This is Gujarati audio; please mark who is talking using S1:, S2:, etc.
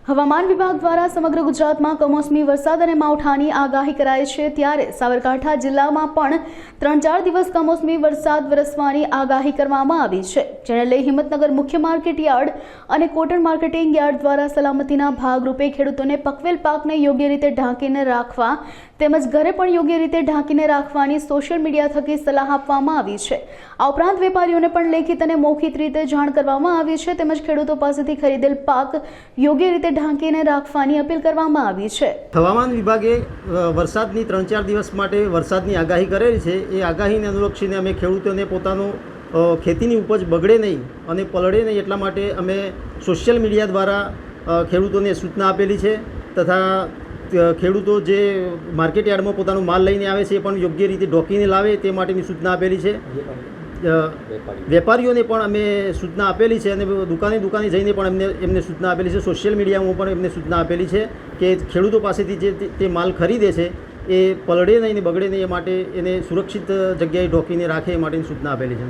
S1: હવામાન વિભાગ દ્વારા સમગ્ર ગુજરાતમાં કમોસમી વરસાદ અને માવઠાની આગાહી કરાઈ છે, ત્યારે સાબરકાંઠા જિલ્લામાં પણ 3-4 દિવસ કમોસમી વરસાદ વરસવાની આગાહી કરવામાં આવી છે, જેને લઈ હિંમતનગર મુખ્ય માર્કેટ યાર્ડ અને કોટન માર્કેટિંગ યાર્ડ દ્વારા સલામતીના ભાગરૂપે ખેડૂતોને પકવેલ પાકને યોગ્ય રીતે ઢાંકીને રાખવા તેમજ ઘરે પણ યોગ્ય રીતે ઢાંકીને રાખવાની સોશિયલ મીડિયા થકી સલાહ આપવામાં આવી છે। આ ઉપરાંત વેપારીઓને પણ લેખિત અને મૌખિક રીતે જાણ કરવામાં આવી છે, તેમજ ખેડૂતો પાસેથી ખરીદેલ પાક યોગ્ય રીતે ઢાંકીને રાખવાની અપીલ કરવામાં આવી છે।
S2: હવામાન વિભાગે વરસાદની 3-4 દિવસ માટે વરસાદની આગાહી કરેલી છે। એ આગાહીને અનુલક્ષીને અમે ખેડૂતોને પોતાનું ખેતીની ઉપજ બગડે નહીં અને પલળે નહીં એટલા માટે અમે સોશિયલ મીડિયા દ્વારા ખેડૂતોને સૂચના આપેલી છે, તથા ખેડૂતો જે માર્કેટ યાર્ડમાં પોતાનો માલ લઈને આવે છે એ પણ યોગ્ય રીતે ઢોકીને લાવે તે માટેની સૂચના આપેલી છે। વેપારીઓને પણ અમે સૂચના આપેલી છે અને દુકાને જઈને પણ એમને સૂચના આપેલી છે। સોશિયલ મીડિયામાં પણ એમને સૂચના આપેલી છે કે ખેડૂતો પાસેથી જે તે માલ ખરીદે છે એ પલળે નહીં ને બગડે નહીં એ માટે એને સુરક્ષિત જગ્યાએ ઢોકીને રાખે એ માટેની સૂચના આપેલી છે।